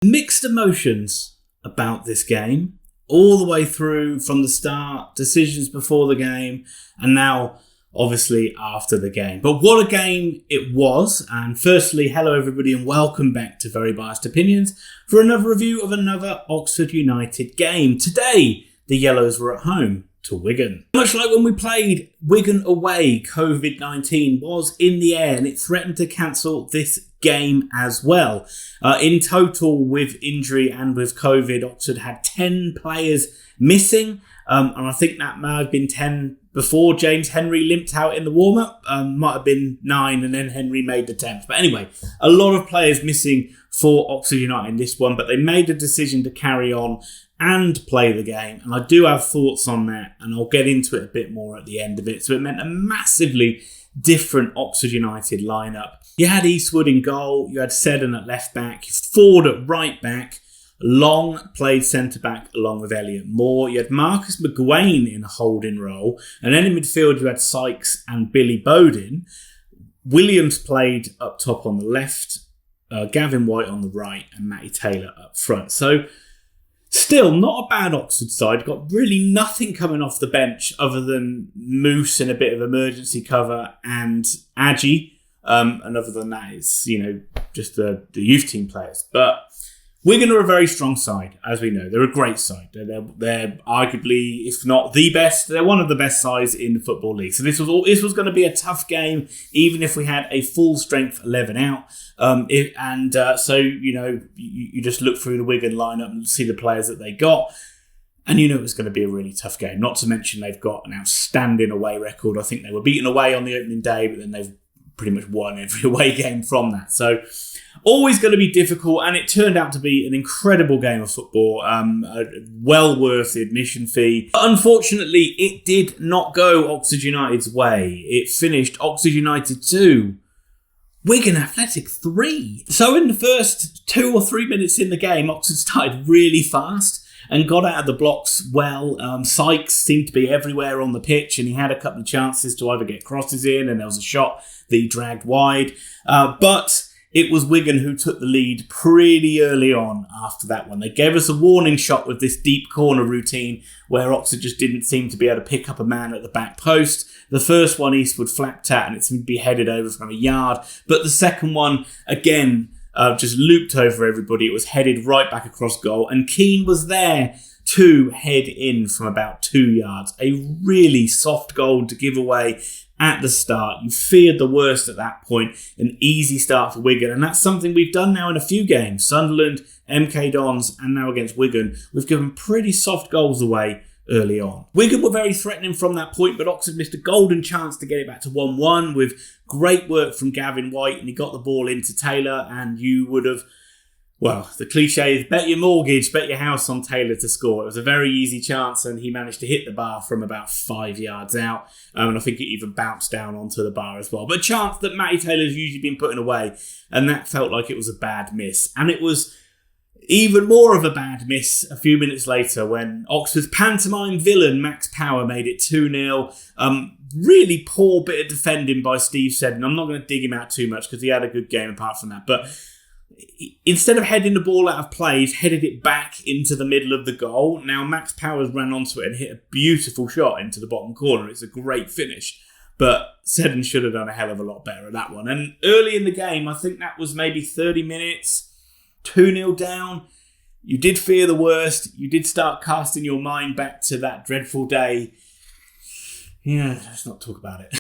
Mixed emotions about this game, all the way through from the start, decisions before the game, and now obviously after the game. But what a game it was. And firstly, hello everybody and welcome back to Very Biased Opinions for another review of another Oxford United game. Today, the Yellows were at home to Wigan. Much like when we played Wigan away, COVID-19 was in the air and it threatened to cancel this game as well. In total, with injury and with COVID, Oxford had 10 players missing. And I think that may have been 10 before James Henry limped out in the warm-up. Might have been 9 and then Henry made the 10th. But anyway, a lot of players missing for Oxford United in this one, but they made a decision to carry on and play the game. And I do have thoughts on that, and I'll get into it a bit more at the end of it. So it meant a massively different Oxford United lineup. You had Eastwood in goal, you had Seddon at left back, Ford at right back, Long played centre-back along with Elliot Moore. You had Marcus McClean in a holding role. And then in midfield, you had Sykes and Billy Bowden. Williams played up top on the left, Gavin White on the right, and Matty Taylor up front. So, still not a bad Oxford side. Got really nothing coming off the bench other than Moose in a bit of emergency cover and Adji. And other than that, it's, just the youth team players. But Wigan are a very strong side, as we know. They're a great side. They're arguably, if not the best, they're one of the best sides in the Football League. So this was going to be a tough game, even if we had a full strength 11 out. So you just look through the Wigan lineup and see the players that they got, and you know it was going to be a really tough game. Not to mention they've got an outstanding away record. I think they were beaten away on the opening day, but then they've pretty much won every away game from that. So always going to be difficult, and it turned out to be an incredible game of football, well worth the admission fee. But unfortunately, it did not go Oxford United's way. It finished Oxford United 2, Wigan Athletic 3. So in the first 2 or 3 minutes in the game, Oxford started really fast and got out of the blocks well. Sykes seemed to be everywhere on the pitch, and he had a couple of chances to either get crosses in, and there was a shot that he dragged wide. But it was Wigan who took the lead pretty early on after that one. They gave us a warning shot with this deep corner routine where Oxford just didn't seem to be able to pick up a man at the back post. The first one Eastwood flapped at and it seemed to be headed over from a yard. But the second one, again, just looped over everybody. It was headed right back across goal. And Keane was there to head in from about 2 yards. A really soft goal to give away at the start. You feared the worst at that point. An easy start for Wigan. And that's something we've done now in a few games. Sunderland, MK Dons, and now against Wigan. We've given pretty soft goals away early on. Wigan were very threatening from that point, but Oxford missed a golden chance to get it back to 1-1 with great work from Gavin White, and he got the ball into Taylor, and you would have, well, the cliche is bet your mortgage, bet your house on Taylor to score. It was a very easy chance, and he managed to hit the bar from about 5 yards out. And I think it even bounced down onto the bar as well. But a chance that Matty Taylor's usually been putting away, and that felt like it was a bad miss. And it was even more of a bad miss a few minutes later when Oxford's pantomime villain, Max Power, made it 2-0. Really poor bit of defending by Steve Seddon. I'm not going to dig him out too much because he had a good game apart from that. But instead of heading the ball out of play, he's headed it back into the middle of the goal. Now, Max Powers ran onto it and hit a beautiful shot into the bottom corner. It's a great finish. But Seddon should have done a hell of a lot better at that one. And early in the game, I think that was maybe 30 minutes, 2-0 down. You did fear the worst. You did start casting your mind back to that dreadful day. Yeah, let's not talk about it.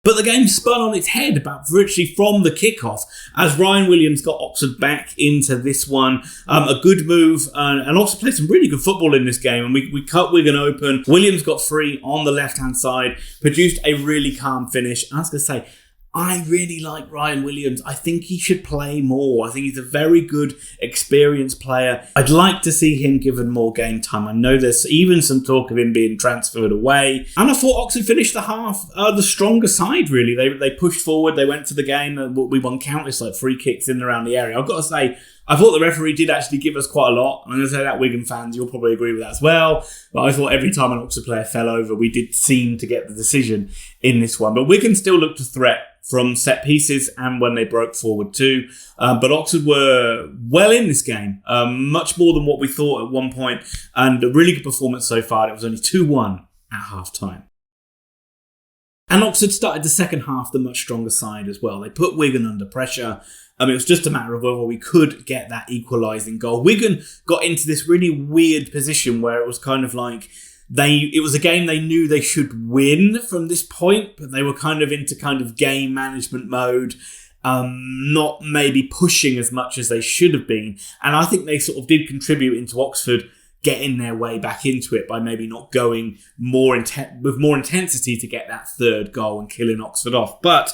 But the game spun on its head about virtually from the kickoff as Ryan Williams got Oxford back into this one. A good move and also played some really good football in this game. And we cut Wigan open. Williams got free on the left-hand side, produced a really calm finish. I was going to say, I really like Ryan Williams. I think he should play more. I think he's a very good, experienced player. I'd like to see him given more game time. I know there's even some talk of him being transferred away. And I thought Oxford finished the half the stronger side, really. They pushed forward. They went to the game. We won countless free kicks in and around the area. I've got to say, I thought the referee did actually give us quite a lot. I'm going to say that, Wigan fans, you'll probably agree with that as well. But I thought every time an Oxford player fell over, we did seem to get the decision in this one. But Wigan still looked a threat from set pieces and when they broke forward too. But Oxford were well in this game, much more than what we thought at one point. And a really good performance so far. It was only 2-1 at half-time. And Oxford started the second half the much stronger side as well. They put Wigan under pressure. It was just a matter of whether we could get that equalising goal. Wigan got into this really weird position where it was kind of like it was a game they knew they should win from this point, but they were kind of into kind of game management mode, not maybe pushing as much as they should have been. And I think they sort of did contribute into Oxford getting their way back into it by maybe not going with more intensity to get that third goal and killing Oxford off. But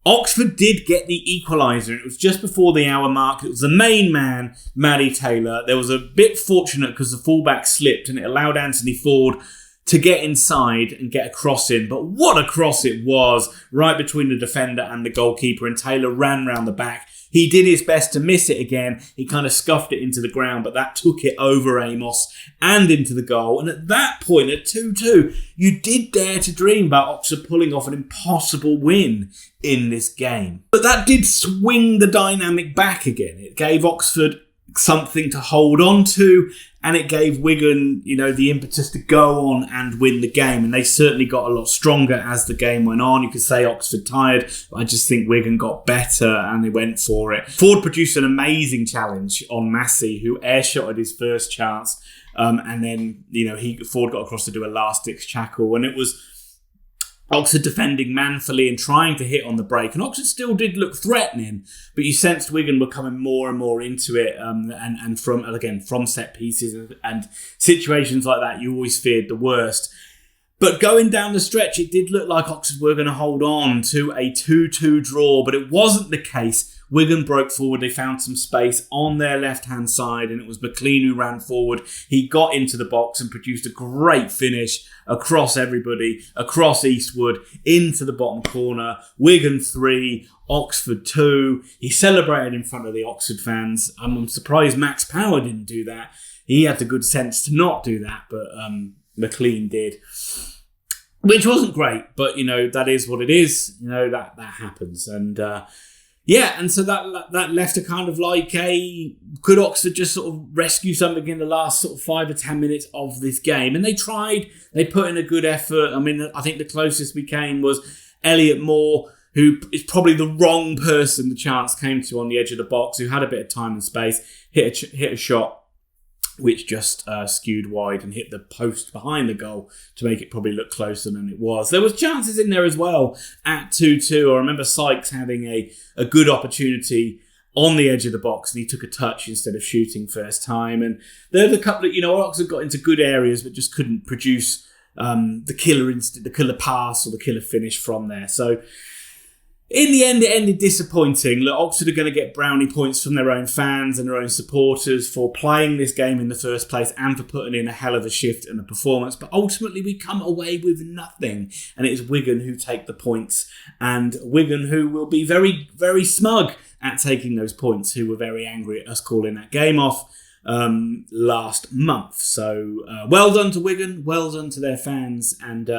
Oxford did get the equaliser. It was just before the hour mark. It was the main man, Matty Taylor. There was a bit fortunate because the fullback slipped and it allowed Anthony Ford to get inside and get a cross in. But what a cross it was, right between the defender and the goalkeeper. And Taylor ran round the back. He did his best to miss it again. He kind of scuffed it into the ground, but that took it over Amos and into the goal. And at that point, at 2-2, you did dare to dream about Oxford pulling off an impossible win in this game. But that did swing the dynamic back again. It gave Oxford something to hold on to, and it gave Wigan, the impetus to go on and win the game. And they certainly got a lot stronger as the game went on. You could say Oxford tired, but I just think Wigan got better and they went for it. Ford produced an amazing challenge on Massey, who airshotted his first chance. And then, Ford got across to do a last-ditch tackle. And it was Oxford defending manfully and trying to hit on the break. And Oxford still did look threatening, but you sensed Wigan were coming more and more into it. And from set pieces and situations like that, you always feared the worst. But going down the stretch, it did look like Oxford were going to hold on to a 2-2 draw, but it wasn't the case. Wigan broke forward. They found some space on their left-hand side, and it was McClean who ran forward. He got into the box and produced a great finish across everybody, across Eastwood, into the bottom corner. Wigan 3, Oxford 2. He celebrated in front of the Oxford fans. I'm surprised Max Power didn't do that. He had the good sense to not do that, but McClean did. Which wasn't great, but, that is what it is. That happens. And, and so that left a kind of like could Oxford just sort of rescue something in the last sort of 5 or 10 minutes of this game? And they tried, they put in a good effort. I think the closest we came was Elliot Moore, who is probably the wrong person the chance came to on the edge of the box, who had a bit of time and space, hit a shot, which just skewed wide and hit the post behind the goal to make it probably look closer than it was. There was chances in there as well at 2-2. I remember Sykes having a good opportunity on the edge of the box and he took a touch instead of shooting first time. And there was a couple of, Oxford got into good areas but just couldn't produce the killer pass or the killer finish from there. So in the end, it ended disappointing. Look, Oxford are going to get brownie points from their own fans and their own supporters for playing this game in the first place and for putting in a hell of a shift and a performance. But ultimately, we come away with nothing. And it's Wigan who take the points. And Wigan who will be very, very smug at taking those points, who were very angry at us calling that game off last month. So well done to Wigan, well done to their fans, and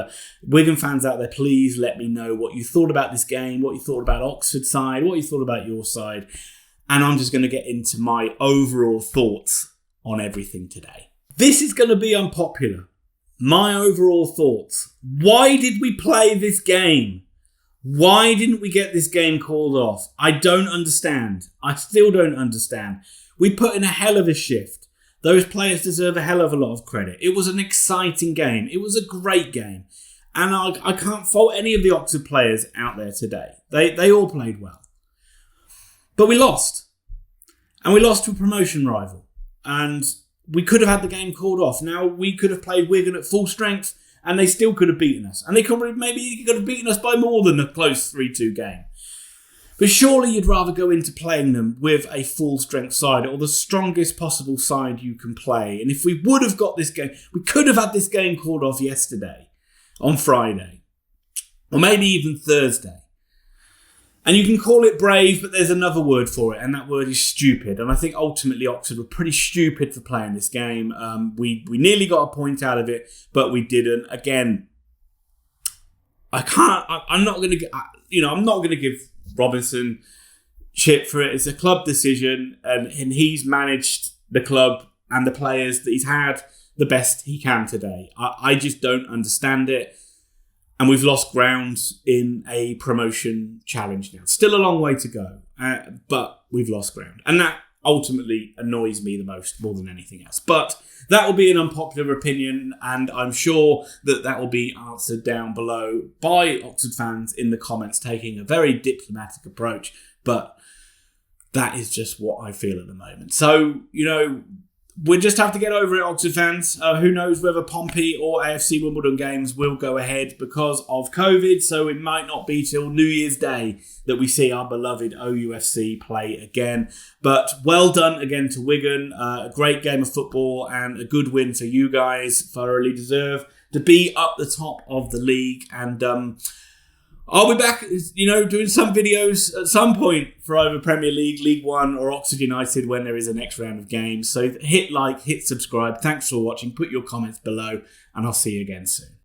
Wigan fans out there, please let me know what you thought about this game, what you thought about Oxford's side, what you thought about your side, and I'm just going to get into my overall thoughts on everything today. This is going to be unpopular. My overall thoughts. Why did we play this game? Why didn't we get this game called off? I don't understand. I still don't understand. We put in a hell of a shift. Those players deserve a hell of a lot of credit. It was an exciting game. It was a great game. And I can't fault any of the Oxford players out there today. They all played well. But we lost. And we lost to a promotion rival. And we could have had the game called off. Now, we could have played Wigan at full strength and they still could have beaten us. And they could have beaten us by more than a close 3-2 game. But surely you'd rather go into playing them with a full-strength side or the strongest possible side you can play. And if we would have got this game, we could have had this game called off yesterday, on Friday, or maybe even Thursday. And you can call it brave, but there's another word for it, and that word is stupid. And I think ultimately Oxford were pretty stupid for playing this game. We nearly got a point out of it, but we didn't. Again, I'm not going to give Robinson shit for it. It's a club decision, and he's managed the club and the players that he's had the best he can today. I just don't understand it. And we've lost ground in a promotion challenge now. Still a long way to go, but we've lost ground. And that ultimately annoys me the most, more than anything else. But that will be an unpopular opinion, and I'm sure that will be answered down below by Oxford fans in the comments, taking a very diplomatic approach. But that is just what I feel at the moment. So, we'll just have to get over it, Oxford fans. Who knows whether Pompey or AFC Wimbledon games will go ahead because of COVID. So it might not be till New Year's Day that we see our beloved OUFC play again. But well done again to Wigan. A great game of football and a good win for you guys. Thoroughly deserve to be up the top of the league. And I'll be back, doing some videos at some point for either Premier League, League One or Oxford United when there is a next round of games. So hit like, hit subscribe. Thanks for watching. Put your comments below and I'll see you again soon.